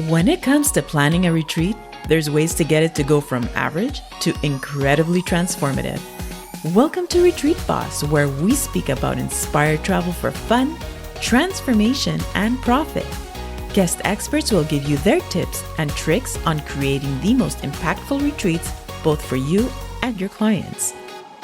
When it comes to planning a retreat, there's ways to get it to go from average to incredibly transformative. Welcome to Retreat Boss, where we speak about inspired travel for fun, transformation, and profit. Guest experts will give you their tips and tricks on creating the most impactful retreats, both for you and your clients.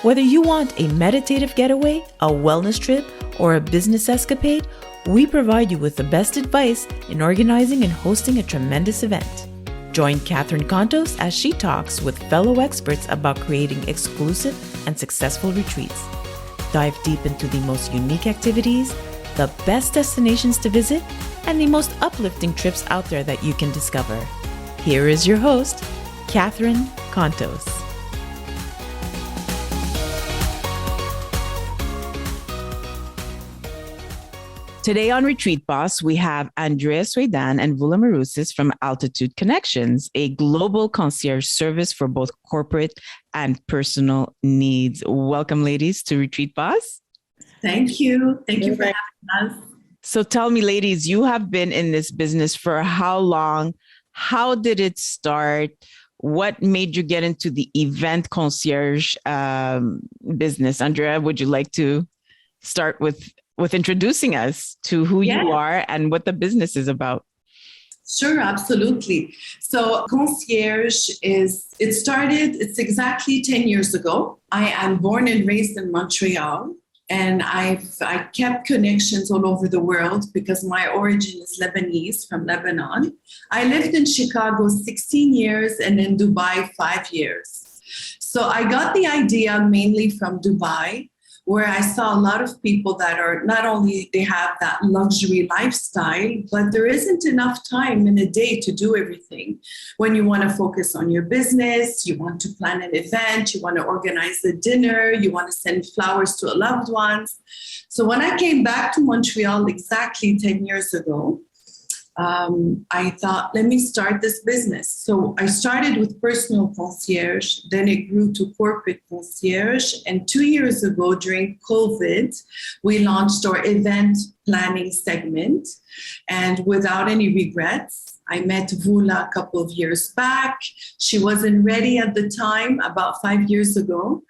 Whether you want a meditative getaway, a wellness trip, or a business escapade, we provide you with the best advice in organizing and hosting a tremendous event. Join Catherine Contos as she talks with fellow experts about creating exclusive and successful retreats. Dive deep into the most unique activities, the best destinations to visit, and the most uplifting trips out there that you can discover. Here is your host, Catherine Contos. Today on Retreat Boss, we have Andrea Soueidan and Voula Maroussis from Altitude Connections, a global concierge service for both corporate and personal needs. Welcome, ladies, to Retreat Boss. Thank you. Thank you for having us. So tell me, ladies, you have been in this business for how long? How did it start? What made you get into the event concierge business? Andrea, would you like to start with introducing us to who you are and what the business is about? Sure, absolutely. So Concierge it's exactly 10 years ago. I am born and raised in Montreal, and I kept connections all over the world because my origin is Lebanese, from Lebanon. I lived in Chicago 16 years and in Dubai 5 years. So I got the idea mainly from Dubai, where I saw a lot of people that are not only they have that luxury lifestyle, but there isn't enough time in a day to do everything. When you want to focus on your business, you want to plan an event, you want to organize a dinner, you want to send flowers to a loved ones. So when I came back to Montreal exactly 10 years ago, I thought, let me start this business. So I started with personal concierge, then it grew to corporate concierge. And 2 years ago, during COVID, we launched our event planning segment. And without any regrets, I met Voula a couple of years back. She wasn't ready at the time, about 5 years ago.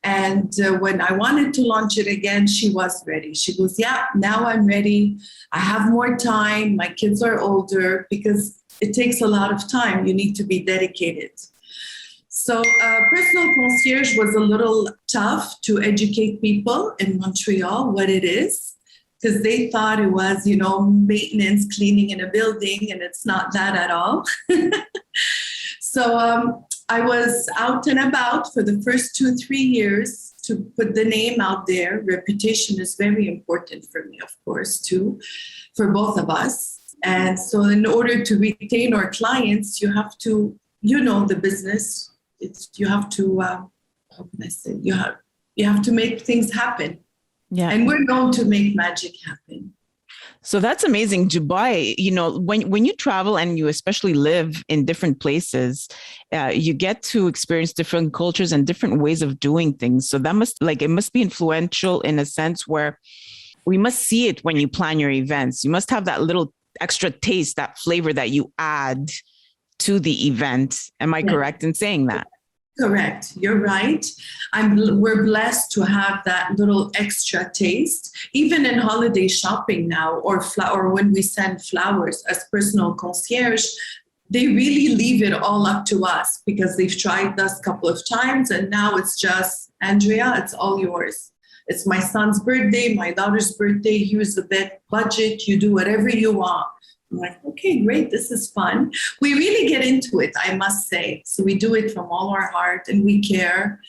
And when I wanted to launch it again, she was ready. She goes, yeah, now I'm ready. I have more time. My kids are older, because it takes a lot of time. You need to be dedicated. So personal concierge was a little tough to educate people in Montreal what it is, because they thought it was, maintenance, cleaning in a building, and it's not that at all. So I was out and about for the first 2-3 years to put the name out there. Reputation is very important for me, of course, too, for both of us. And so in order to retain our clients, you have to, the business, you have to, how can I say, you have to make things happen. Yeah. And we're known to make magic happen. So that's amazing. Dubai, when you travel and you especially live in different places, you get to experience different cultures and different ways of doing things. So that it must be influential in a sense where we must see it when you plan your events. You must have that little extra taste, that flavor that you add to the event. Am I correct in saying that? Correct. You're right. We're blessed to have that little extra taste, even in holiday shopping now, or when we send flowers as personal concierge. They really leave it all up to us, because they've tried us a couple of times, and now it's just, Andrea, it's all yours. It's my son's birthday, my daughter's birthday. Here's the budget. You do whatever you want. I'm like, okay, great. This is fun. We really get into it, I must say. So we do it from all our heart, and we care,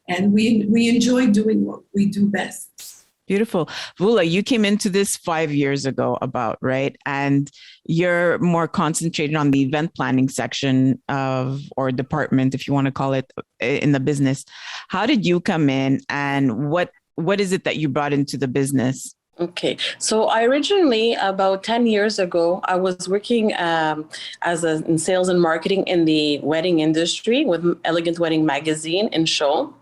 and we enjoy doing what we do best. Beautiful. Voula, you came into this 5 years ago right? And you're more concentrated on the event planning section or department, if you want to call it, in the business. How did you come in, and what is it that you brought into the business? Okay, so I originally, about 10 years ago, I was working in sales and marketing in the wedding industry with Elegant Wedding Magazine in Show.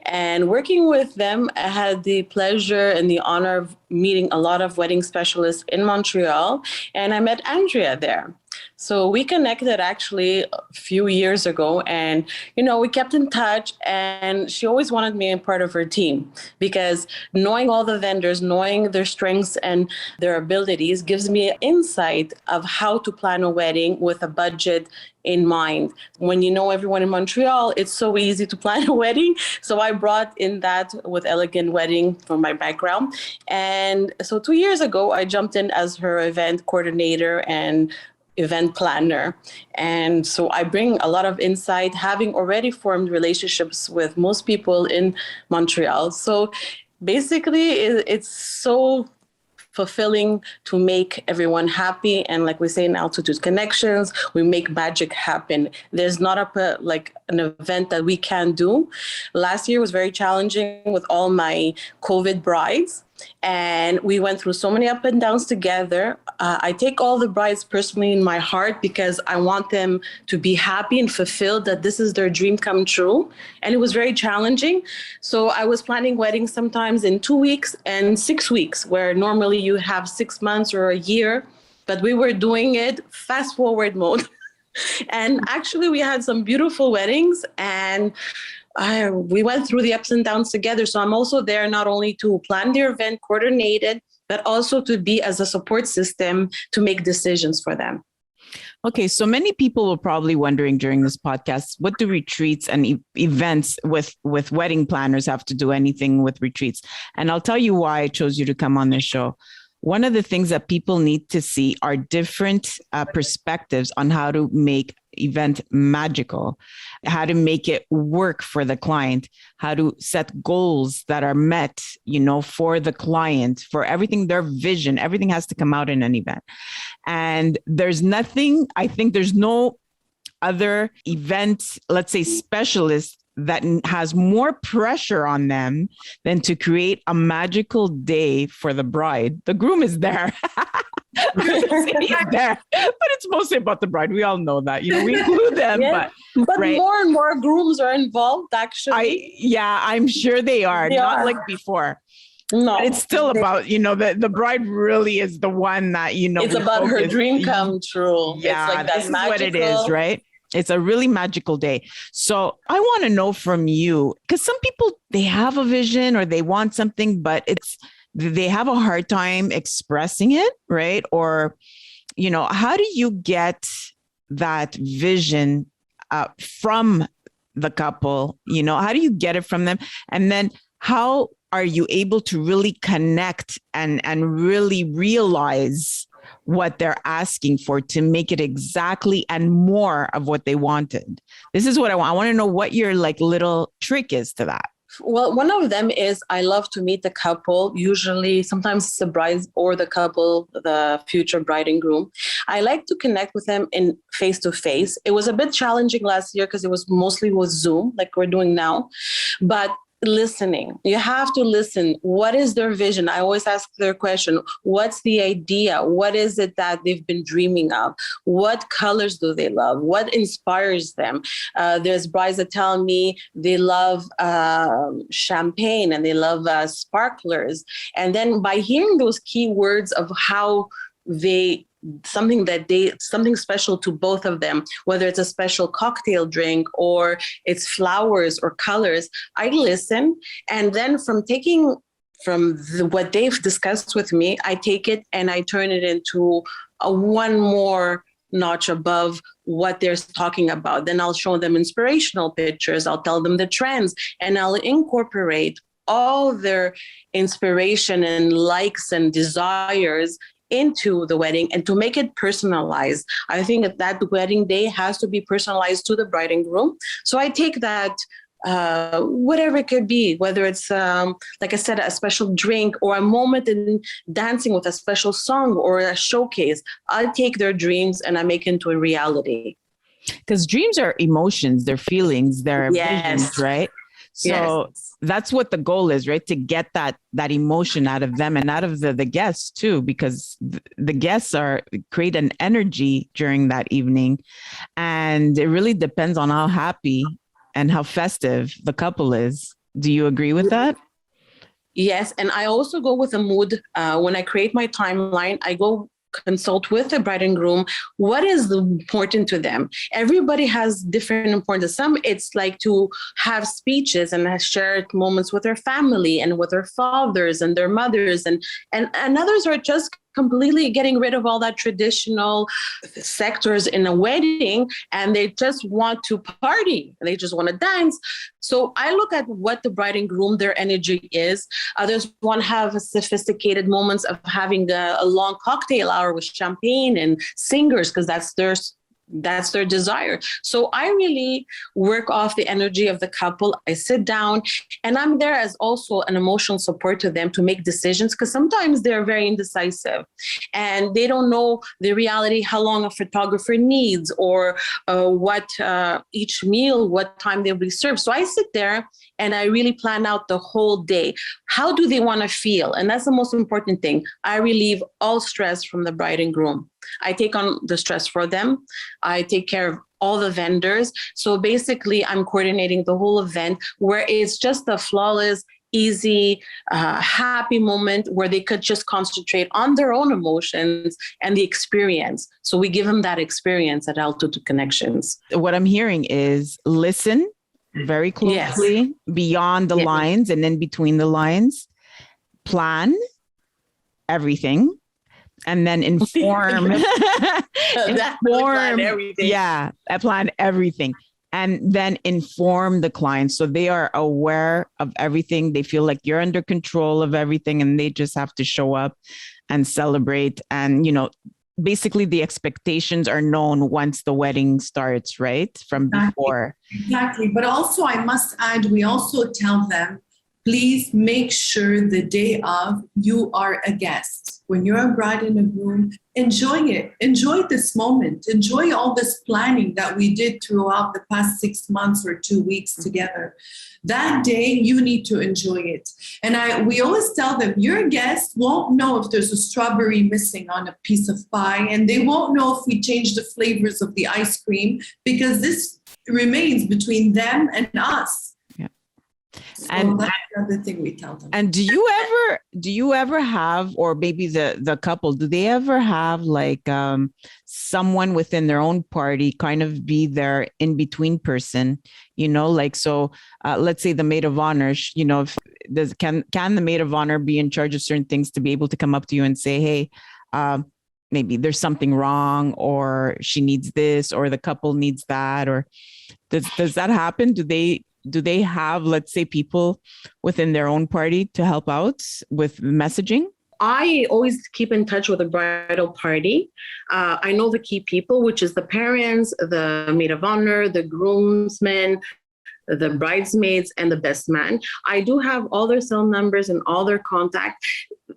And working with them, I had the pleasure and the honor of meeting a lot of wedding specialists in Montreal. And I met Andrea there. So we connected actually a few years ago, and we kept in touch, and she always wanted me a part of her team because knowing all the vendors, knowing their strengths and their abilities gives me insight of how to plan a wedding with a budget in mind. When you know everyone in Montreal, it's so easy to plan a wedding. So I brought in that with Elegant Wedding from my background. And so 2 years ago, I jumped in as her event coordinator and event planner. And so I bring a lot of insight, having already formed relationships with most people in Montreal. So basically, it's so fulfilling to make everyone happy. And like we say in Altitude Connections, we make magic happen. There's not an event that we can do. Last year was very challenging with all my COVID brides. And we went through so many up and downs together. I take all the brides personally in my heart because I want them to be happy and fulfilled that this is their dream come true. And it was very challenging. So I was planning weddings sometimes in 2 weeks and 6 weeks, where normally you have 6 months or a year, but we were doing it fast forward mode. And actually we had some beautiful weddings, and we went through the ups and downs together. So I'm also there not only to plan their event, coordinate it, but also to be as a support system to make decisions for them. Okay, so many people were probably wondering during this podcast, what do retreats and events with wedding planners have to do anything with retreats? And I'll tell you why I chose you to come on this show. One of the things that people need to see are different perspectives on how to make event magical, how to make it work for the client, how to set goals that are met, for the client, for everything, their vision, everything has to come out in an event. And there's no other event, let's say specialist, that has more pressure on them than to create a magical day for the bride. The groom is there. He's there, but it's mostly about the bride. We all know that, we include them, yeah. But right? More and more grooms are involved, actually. I'm sure they are. Not like before. No, but it's still about, the bride really is the one that, it's about her dream come true. Yeah, it's like that this is magical... what it is, right? It's a really magical day. So I want to know from you, because some people, they have a vision or they want something, but they have a hard time expressing it, right? Or, how do you get that vision from the couple? How do you get it from them? And then how are you able to really connect and really realize what they're asking for to make it exactly and more of what they wanted? This is what I want. I want to know what your little trick is to that. Well, one of them is I love to meet the couple. Usually, sometimes it's the bride or the couple, the future bride and groom. I like to connect with them in face-to-face. It was a bit challenging last year because it was mostly with Zoom, like we're doing now. But listening, you have to listen. What is their vision? I always ask their question. What's the idea? What is it that they've been dreaming of? What colors do they love? What inspires them? There's brides that tell me they love champagne and they love sparklers. And then by hearing those key words of how something special to both of them, whether it's a special cocktail drink or it's flowers or colors, I listen. And then from what they've discussed with me, I take it and I turn it into a one more notch above what they're talking about. Then I'll show them inspirational pictures. I'll tell them the trends, and I'll incorporate all their inspiration and likes and desires into the wedding, and to make it personalized. I think that wedding day has to be personalized to the bride and groom. So I take that, whatever it could be, whether it's, like I said, a special drink or a moment in dancing with a special song or a showcase. I take their dreams and I make it into a reality. Because dreams are emotions, they're feelings, they're visions, right? So that's what the goal is, right? To get that emotion out of them and out of the guests too, because the guests create an energy during that evening. And it really depends on how happy and how festive the couple is. Do you agree with that? Yes. And I also go with a mood. When I create my timeline, I go consult with the bride and groom what is important to them. Everybody has different importance. Some it's like to have speeches and share moments with their family and with their fathers and their mothers, and others are just completely getting rid of all that traditional sectors in a wedding, and they just want to party. They just want to dance. So I look at what the bride and groom, their energy is. Others want to have sophisticated moments of having a long cocktail hour with champagne and singers, because that's their desire. So I really work off the energy of the couple. I sit down and I'm there as also an emotional support to them to make decisions, because sometimes they're very indecisive and they don't know the reality, how long a photographer needs, or what each meal, what time they'll be served. So I sit there and I really plan out the whole day. How do they want to feel? And that's the most important thing. I relieve all stress from the bride and groom. I take on the stress for them. I take care of all the vendors. So basically, I'm coordinating the whole event where it's just a flawless, easy, happy moment where they could just concentrate on their own emotions and the experience. So we give them that experience at Altitude Connections. What I'm hearing is listen very closely, beyond the lines and in between the lines, plan everything, and then inform. Inform everything. Yeah, I plan everything. And then inform the client so they are aware of everything. They feel like you're under control of everything and they just have to show up and celebrate. And, basically the expectations are known once the wedding starts, right? From before. Exactly. But also I must add, we also tell them, please make sure the day of you are a guest. When you're a bride and a groom, enjoy it. Enjoy this moment. Enjoy all this planning that we did throughout the past 6 months or 2 weeks together. That day, you need to enjoy it. And we always tell them, your guest won't know if there's a strawberry missing on a piece of pie, and they won't know if we change the flavors of the ice cream, because this remains between them and us. So and that's the other thing we tell them. And do you ever have, or maybe the couple, do they ever have like someone within their own party kind of be their in-between person, so let's say the maid of honor, can the maid of honor be in charge of certain things to be able to come up to you and say, hey, maybe there's something wrong, or she needs this, or the couple needs that, or does that happen? Do they have, let's say, people within their own party to help out with messaging? I always keep in touch with the bridal party. I know the key people, which is the parents, the maid of honor, the groomsmen, the bridesmaids, and the best man. I do have all their cell numbers and all their contact.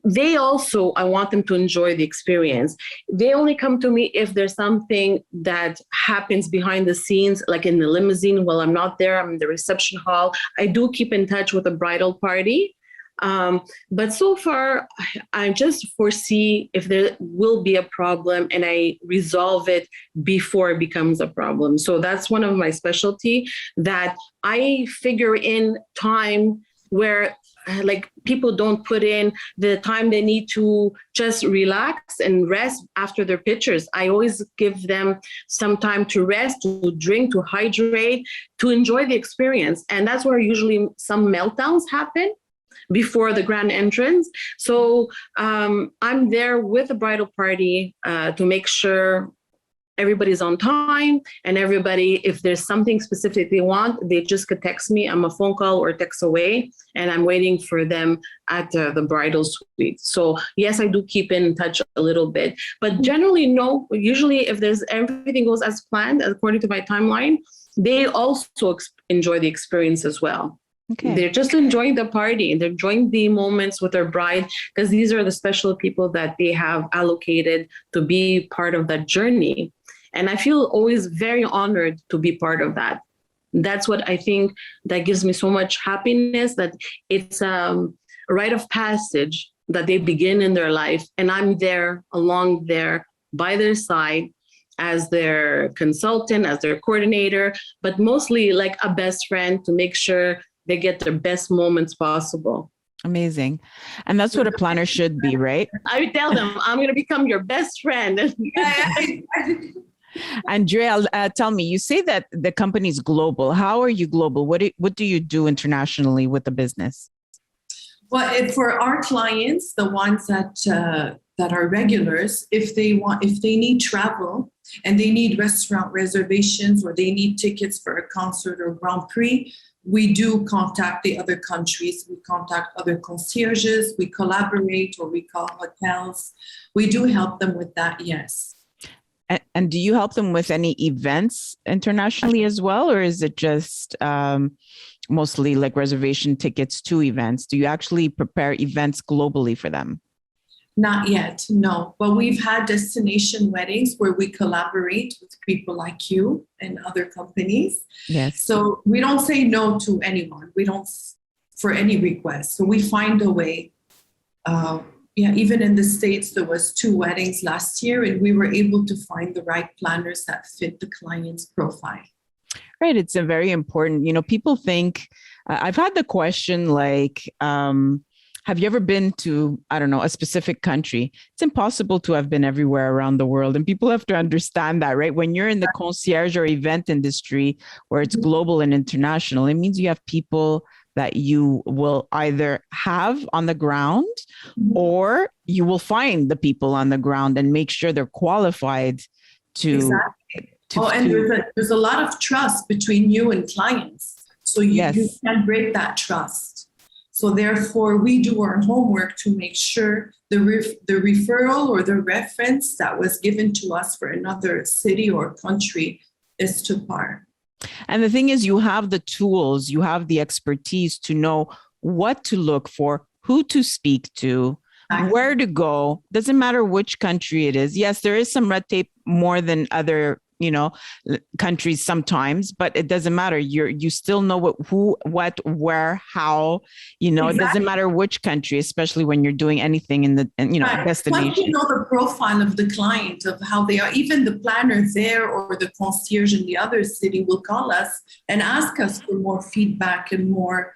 They also, I want them to enjoy the experience. They only come to me if there's something that happens behind the scenes, like in the limousine while I'm not there, I'm in the reception hall. I do keep in touch with the bridal party. But so far, I just foresee if there will be a problem and I resolve it before it becomes a problem. So that's one of my specialty, that I figure in time where like people don't put in the time they need to just relax and rest after their pictures. I always give them some time to rest, to drink, to hydrate, to enjoy the experience. And that's where usually some meltdowns happen before the grand entrance. So I'm there with the bridal party to make sure everybody's on time, and everybody, if there's something specific they want, they just could text me. I'm a phone call or text away, and I'm waiting for them at the bridal suite. So yes, I do keep in touch a little bit, but generally no. Usually if there's everything goes as planned, according to my timeline, they also enjoy the experience as well. Okay. They're just enjoying the party. They're enjoying the moments with their bride, because these are the special people that they have allocated to be part of that journey. And I feel always very honored to be part of that. That's what I think that gives me so much happiness, that it's a rite of passage that they begin in their life. And I'm there, along there, by their side, as their consultant, as their coordinator, but mostly like a best friend, to make sure they get their best moments possible. Amazing. And that's what a planner should be, right? I tell them, I'm going to become your best friend. Andrea, tell me, you say that the company's global. How are you global? What do you do internationally with the business? Well, for our clients, the ones that are regulars, if they need travel and they need restaurant reservations or they need tickets for a concert or Grand Prix, we do contact the other countries. We contact other concierges. We collaborate, or we call hotels. We do help them with that, yes. And do you help them with any events internationally as well? Or is it just mostly like reservation tickets to events? Do you actually prepare events globally for them? Not yet, no. But we've had destination weddings where we collaborate with people like you and other companies. Yes. So we don't say no to anyone. We don't for any request. So we find a way. Even in the States, there was 2 weddings last year, and we were able to find the right planners that fit the client's profile. Right. It's a very important, people think, I've had the question like, have you ever been to, I don't know, a specific country? It's impossible to have been everywhere around the world. And people have to understand that, right? When you're in the concierge or event industry where it's global and international, it means you have people that you will either have on the ground or you will find the people on the ground and make sure they're qualified to. Exactly. There's a lot of trust between you and clients. So you can't break that trust. So therefore, we do our homework to make sure the referral or the reference that was given to us for another city or country is to par. And the thing is, you have the tools, you have the expertise to know what to look for, who to speak to, where to go. Doesn't matter which country it is. Yes, there is some red tape more than other countries sometimes, but it doesn't matter. You still know what, where, how, It doesn't matter which country, especially when you're doing anything in destination. Once you know the profile of the client, of how they are, even the planner there or the concierge in the other city will call us and ask us for more feedback and more,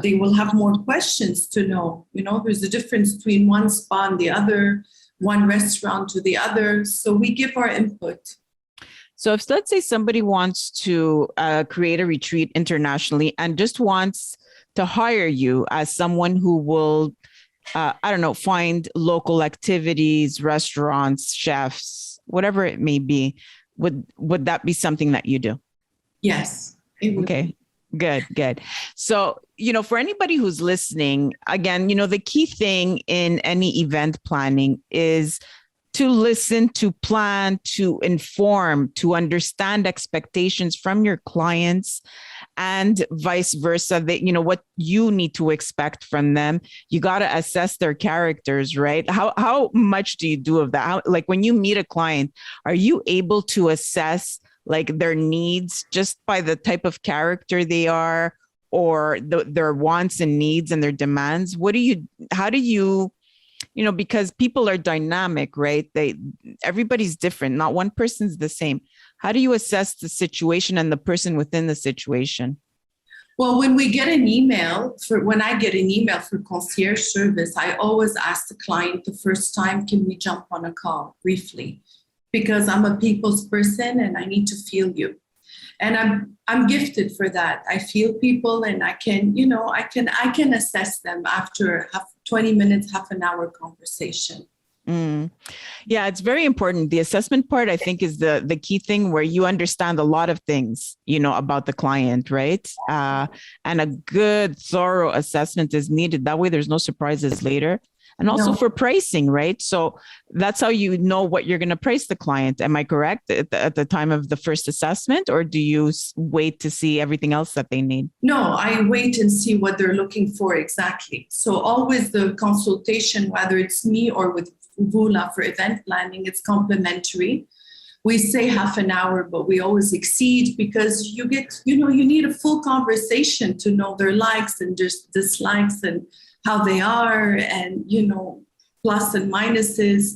they will have more questions to know. There's a difference between one spa and the other, one restaurant to the other. So we give our input. So if, let's say, somebody wants to create a retreat internationally and just wants to hire you as someone who will, find local activities, restaurants, chefs, whatever it may be, would that be something that you do? Yes. Okay, good. So, for anybody who's listening, again, the key thing in any event planning is to listen, to plan, to inform, to understand expectations from your clients and vice versa. That, what you need to expect from them. You got to assess their characters, right? How much do you do of that? Like when you meet a client, are you able to assess like their needs just by the type of character they are or their wants and needs and their demands? How do you because people are dynamic, right? Everybody's different. Not one person's the same. How do you assess the situation and the person within the situation? Well, when I get an email for concierge service, I always ask the client the first time, can we jump on a call briefly? Because I'm a people's person and I need to feel you. And I'm gifted for that. I feel people and I can assess them after 20 minutes, half an hour conversation. Yeah, it's very important. The assessment part, I think, is the key thing where you understand a lot of things, about the client, right? And a good, thorough assessment is needed. That way there's no surprises later. And also for pricing, right? So that's how you know what you're going to price the client. Am I correct at the time of the first assessment, or do you wait to see everything else that they need? No, I wait and see what they're looking for exactly. So always the consultation, whether it's me or with Voula for event planning, it's complimentary. We say half an hour, but we always exceed because you need a full conversation to know their likes and dislikes and how they are, and plus and minuses.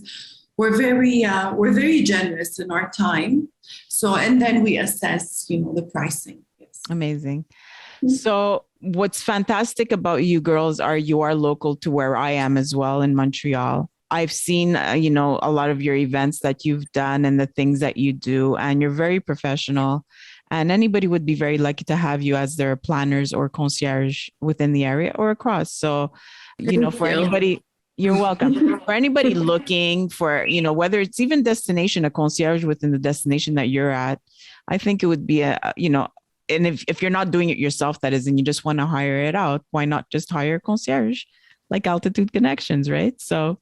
We're very generous in our time. So, and then we assess, the pricing. Yes. Amazing. So what's fantastic about you girls are you are local to where I am as well in Montreal. I've seen, a lot of your events that you've done and the things that you do, and you're very professional. And anybody would be very lucky to have you as their planners or concierge within the area or across. So, for anybody, you're welcome. For anybody looking for, whether it's even destination, a concierge within the destination that you're at, I think it would be and if you're not doing it yourself, that is, and you just want to hire it out, why not just hire a concierge like Altitude Connections, right? So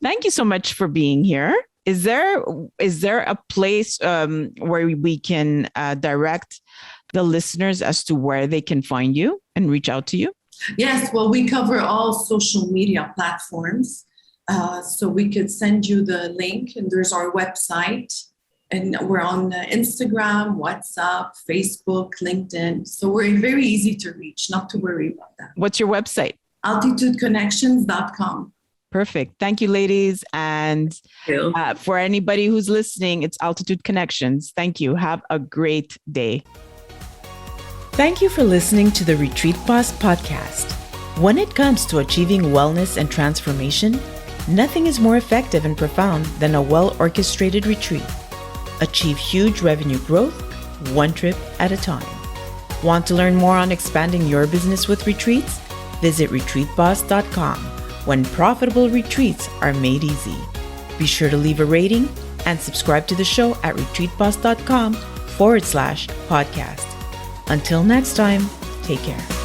thank you so much for being here. Is there a place where we can direct the listeners as to where they can find you and reach out to you? Yes, well, we cover all social media platforms. So we could send you the link, and there's our website. And we're on Instagram, WhatsApp, Facebook, LinkedIn. So we're very easy to reach, not to worry about that. What's your website? altitudeconnections.com. Perfect. Thank you, ladies. And for anybody who's listening, it's Altitude Connections. Thank you. Have a great day. Thank you for listening to the Retreat Boss podcast. When it comes to achieving wellness and transformation, nothing is more effective and profound than a well-orchestrated retreat. Achieve huge revenue growth, one trip at a time. Want to learn more on expanding your business with retreats? Visit retreatboss.com, when profitable retreats are made easy. Be sure to leave a rating and subscribe to the show at retreatboss.com/podcast. Until next time, take care.